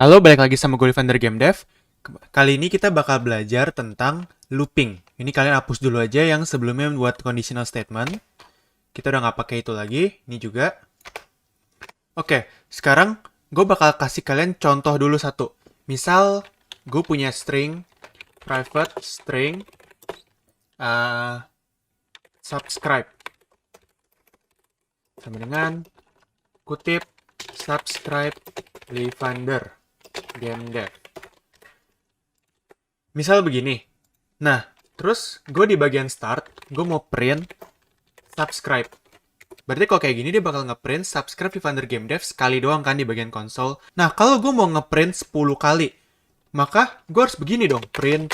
Halo, balik lagi sama gue Evander Game Dev. Kali ini kita bakal belajar tentang looping. Ini kalian hapus dulu aja yang sebelumnya buat conditional statement. Kita udah nggak pakai itu lagi. Ini juga. Oke, sekarang gue bakal kasih kalian contoh dulu satu. Misal, gue punya string private string uh, subscribe sama dengan kutip subscribe Evander Game Dev. Misal begini. Nah, terus gue di bagian start, gue mau print subscribe. Berarti kalau kayak gini dia bakal ngeprint subscribe di Thunder Game Dev sekali doang kan di bagian konsol. Nah, kalau gue mau ngeprint 10 kali, maka gue harus begini dong. Print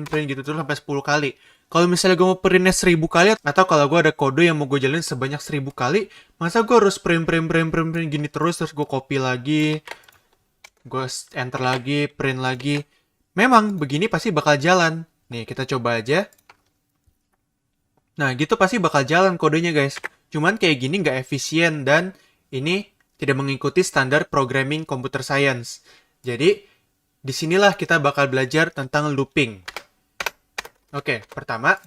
gitu terus sampai 10 kali. Kalau misalnya gue mau printnya 1000 kali, atau kalau gue ada kode yang mau gue jalanin sebanyak 1000 kali, masa gue harus print gini terus gue copy lagi, gue enter lagi, print lagi. Memang begini pasti bakal jalan. Nih, kita coba aja. Nah, gitu pasti bakal jalan kodenya, guys. Cuman kayak gini nggak efisien dan ini tidak mengikuti standar programming computer science. Jadi, disinilah kita bakal belajar tentang looping. Oke, pertama,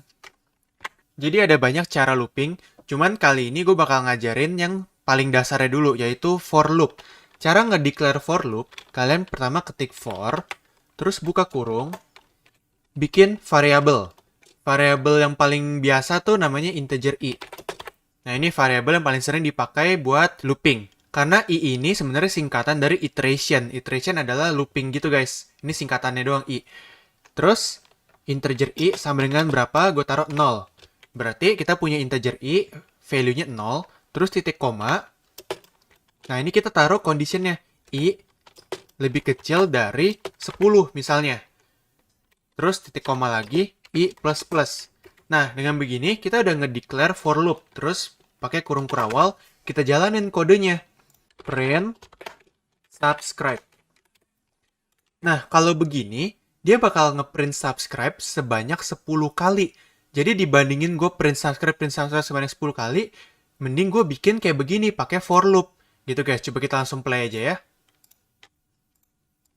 jadi ada banyak cara looping. Cuman kali ini gue bakal ngajarin yang paling dasarnya dulu, yaitu for loop. Cara ngedeclare for loop, kalian pertama ketik for, terus buka kurung, bikin variabel. Variabel yang paling biasa tuh namanya integer i. Nah, ini variabel yang paling sering dipakai buat looping. Karena i ini sebenarnya singkatan dari iteration. Iteration adalah looping gitu, guys. Ini singkatannya doang i. Terus, integer i sama dengan berapa? Gue taruh 0. Berarti kita punya integer i, value-nya 0, terus titik koma. Nah, ini kita taruh condition-nya. I lebih kecil dari 10 misalnya. Terus titik koma lagi, i plus plus. Nah, dengan begini kita udah ngedeclare for loop. Terus pakai kurung kurawal, kita jalanin kodenya. Print subscribe. Nah, kalau begini, dia bakal ngeprint subscribe sebanyak 10 kali. Jadi dibandingin gue print subscribe sebanyak 10 kali, mending gue bikin kayak begini, pakai for loop. Gitu guys, coba kita langsung play aja ya.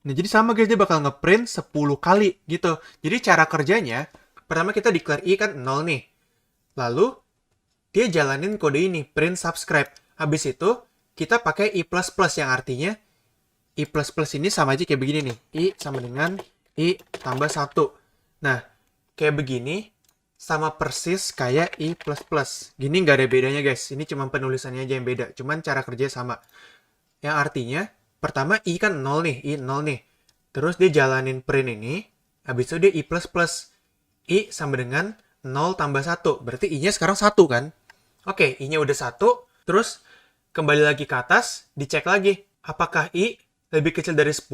Nah, jadi sama guys, dia bakal ngeprint 10 kali gitu. Jadi cara kerjanya, pertama kita declare i kan 0 nih. Lalu, dia jalanin kode ini, print subscribe. Habis itu, kita pakai i++ yang artinya, i++ ini sama aja kayak begini nih. I sama dengan i tambah 1. Nah, kayak begini, sama persis kayak i++. Gini nggak ada bedanya guys, ini cuma penulisannya aja yang beda. Cuman cara kerja sama. Yang artinya, pertama i kan 0 nih, i 0 nih. Terus dia jalanin print ini, habis itu dia i++. I sama dengan 0 tambah 1. Berarti i-nya sekarang 1 kan? Oke, i-nya udah 1. Terus kembali lagi ke atas, dicek lagi. Apakah i lebih kecil dari 10?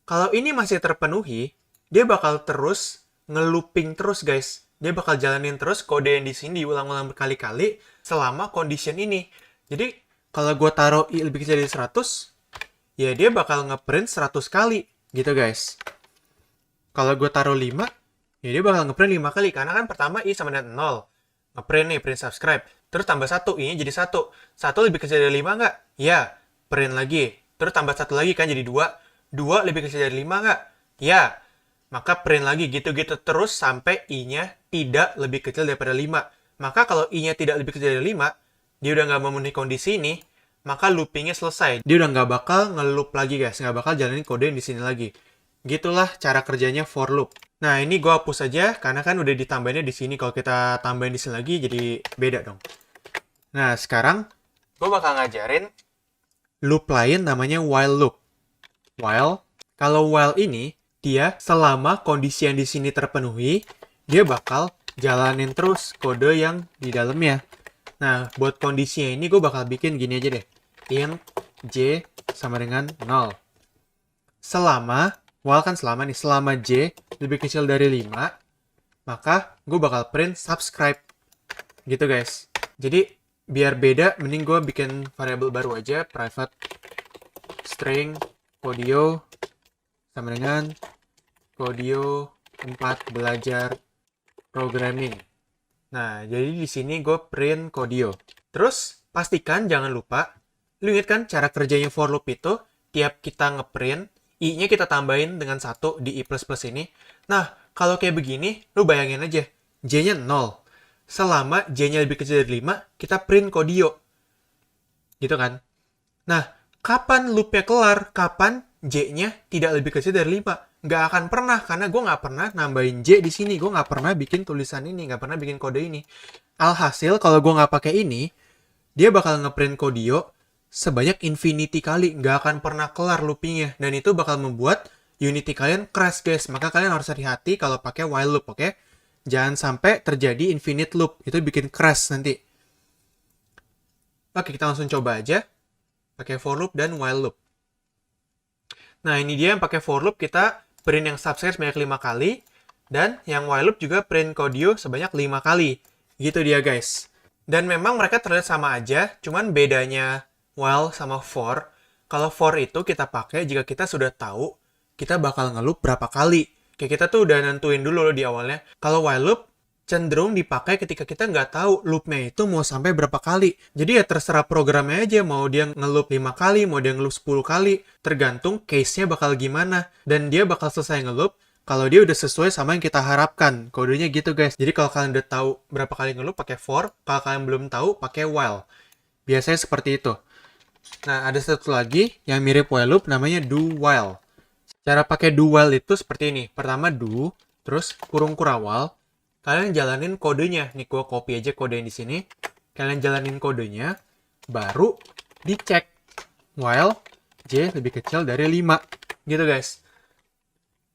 Kalau ini masih terpenuhi, dia bakal terus ngelooping terus guys. Dia bakal jalanin terus kode yang di sini diulang-ulang berkali-kali selama condition ini. Jadi, kalau gue taruh i lebih kecil dari 100, ya dia bakal ngeprint 100 kali. Gitu guys. Kalau gue taruh 5, ya dia bakal ngeprint 5 kali. Karena kan pertama i sama dengan 0. Ngeprint nih, print subscribe. Terus tambah 1, i-nya jadi 1. 1 lebih kecil dari 5 nggak? Ya, print lagi. Terus tambah 1 lagi kan jadi 2. 2 lebih kecil dari 5 nggak? Ya, maka print lagi gitu-gitu terus sampai i-nya tidak lebih kecil daripada 5. Maka kalau i-nya tidak lebih kecil dari 5, dia udah nggak memenuhi kondisi ini, maka loopingnya selesai. Dia udah nggak bakal ngeloop lagi guys, nggak bakal jalanin kode yang di sini lagi. Gitulah cara kerjanya for loop. Nah, ini gue hapus aja karena kan udah ditambahinnya di sini. Kalau kita tambahin di sini lagi jadi beda dong. Nah, sekarang gue bakal ngajarin loop lain namanya while loop. Kalau while ini dia selama kondisi yang di sini terpenuhi, dia bakal jalanin terus kode yang di dalamnya. Nah, buat kondisinya ini gue bakal bikin gini aja deh. Int j sama dengan 0. While kan selama j lebih kecil dari 5, maka gue bakal print subscribe. Gitu guys. Jadi, biar beda, mending gue bikin variabel baru aja, private string kodio sama dengan kodio 4 belajar programming. Nah, jadi di sini gue print kodio. Terus, pastikan jangan lupa, lu ingat kan cara kerjanya for loop itu, tiap kita ngeprint, i-nya kita tambahin dengan 1 di i++ ini. Nah, kalau kayak begini, lu bayangin aja, j-nya 0. Selama j-nya lebih kecil dari 5, kita print kodio. Gitu kan? Nah, kapan loop-nya kelar? Kapan j-nya tidak lebih kecil dari 5? Nggak akan pernah, karena gue nggak pernah nambahin j di sini. Gue nggak pernah bikin tulisan ini, nggak pernah bikin kode ini. Alhasil, kalau gue nggak pakai ini, dia bakal ngeprint kodio sebanyak infinity kali. Nggak akan pernah kelar loopingnya. Dan itu bakal membuat Unity kalian crash, guys. Maka kalian harus hati-hati kalau pakai while loop, oke? Jangan sampai terjadi infinite loop. Itu bikin crash nanti. Oke, kita langsung coba aja. Pakai for loop dan while loop. Nah, ini dia yang pakai for loop. Kita print yang subscribe sebanyak 5 kali. Dan yang while loop juga print kodio sebanyak 5 kali. Gitu dia, guys. Dan memang mereka terlihat sama aja. Cuman bedanya while sama for. Kalau for itu kita pakai jika kita sudah tahu kita bakal ngeloop berapa kali. Kayak kita tuh udah nentuin dulu loh di awalnya. Kalau while loop cenderung dipakai ketika kita nggak tahu loopnya itu mau sampai berapa kali. Jadi ya terserah programnya aja, mau dia ngeloop 5 kali, mau dia ngeloop 10 kali. Tergantung case-nya bakal gimana. Dan dia bakal selesai ngeloop kalau dia udah sesuai sama yang kita harapkan. Kodenya gitu, guys. Jadi kalau kalian udah tahu berapa kali ngeloop, pakai for. Kalau kalian belum tahu, pakai while. Biasanya seperti itu. Nah, ada satu lagi yang mirip while loop, namanya do while. Cara pakai do while itu seperti ini. Pertama do, terus kurung kurawal. Kalian jalanin kodenya. Nih, gua copy aja kode yang di sini. Kalian jalanin kodenya, baru dicek. While j lebih kecil dari 5. Gitu, guys.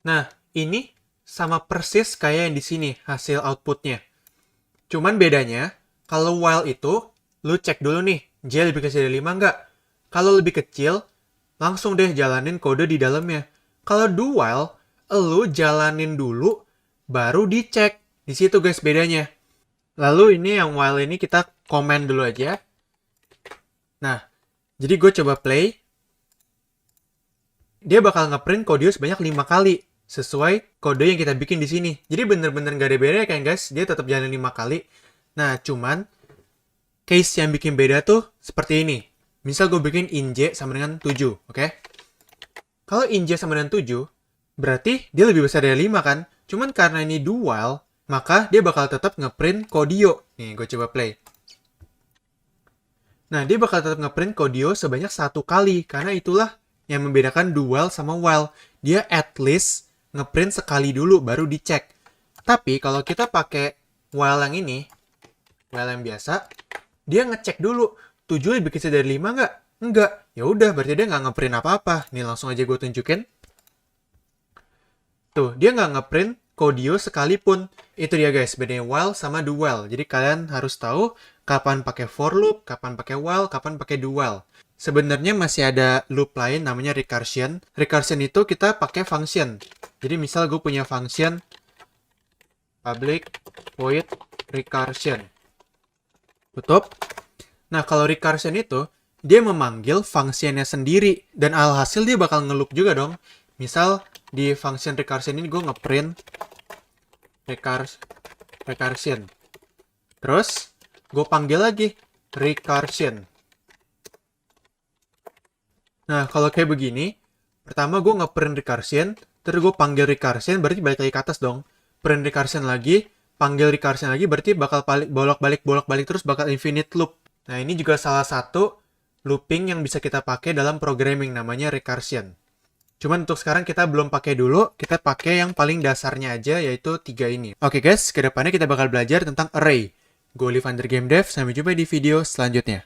Nah, ini sama persis kayak yang di sini, hasil outputnya. Cuman bedanya, kalau while itu, lu cek dulu nih, j lebih kecil dari 5 nggak? Kalau lebih kecil, langsung deh jalanin kode di dalamnya. Kalau do while, lu jalanin dulu, baru dicek. Di situ, guys, bedanya. Lalu ini yang while ini kita komen dulu aja. Nah, jadi gue coba play. Dia bakal ngeprint kodio sebanyak 5 kali. Sesuai kode yang kita bikin di sini. Jadi bener-bener nggak ada bedanya kan, guys. Dia tetap jalanin 5 kali. Nah, cuman case yang bikin beda tuh seperti ini. Misal gue bikin inj sama dengan 7, oke? Kalau inj sama dengan 7, berarti dia lebih besar dari 5 kan? Cuman karena ini do while, maka dia bakal tetap ngeprint kodio. Nih, gue coba play. Nah, dia bakal tetap ngeprint kodio sebanyak 1 kali. Karena itulah yang membedakan do while sama while. Dia at least ngeprint sekali dulu, baru dicek. Tapi kalau kita pakai while yang ini, while yang biasa, dia ngecek dulu. 7 lebih kecil dari 5 nggak? Enggak. Ya udah, berarti dia nggak ngeprint apa-apa. Nih, langsung aja gue tunjukin. Tuh, dia nggak ngeprint kodio sekalipun. Itu dia, guys, bedanya while sama do while. Jadi kalian harus tahu kapan pakai for loop, kapan pakai while, kapan pakai do while. Sebenarnya masih ada loop lain namanya recursion. Recursion itu kita pakai function. Jadi misal gue punya function public void recursion. Tutup. Nah, kalau recursion itu, dia memanggil fungsinya sendiri. Dan alhasil dia bakal ngeloop juga dong. Misal, di function recursion ini gue ngeprint recursion. Terus, gue panggil lagi recursion. Nah, kalau kayak begini, pertama gue ngeprint recursion, terus gue panggil recursion, berarti balik lagi ke atas dong. Print recursion lagi, panggil recursion lagi, berarti bakal bolak-balik terus bakal infinite loop. Nah, ini juga salah satu looping yang bisa kita pakai dalam programming, namanya recursion. Cuman untuk sekarang kita belum pakai dulu, kita pakai yang paling dasarnya aja, yaitu 3 ini. Oke guys, kedepannya kita bakal belajar tentang array. Gue Olive Game Dev, sampai jumpa di video selanjutnya.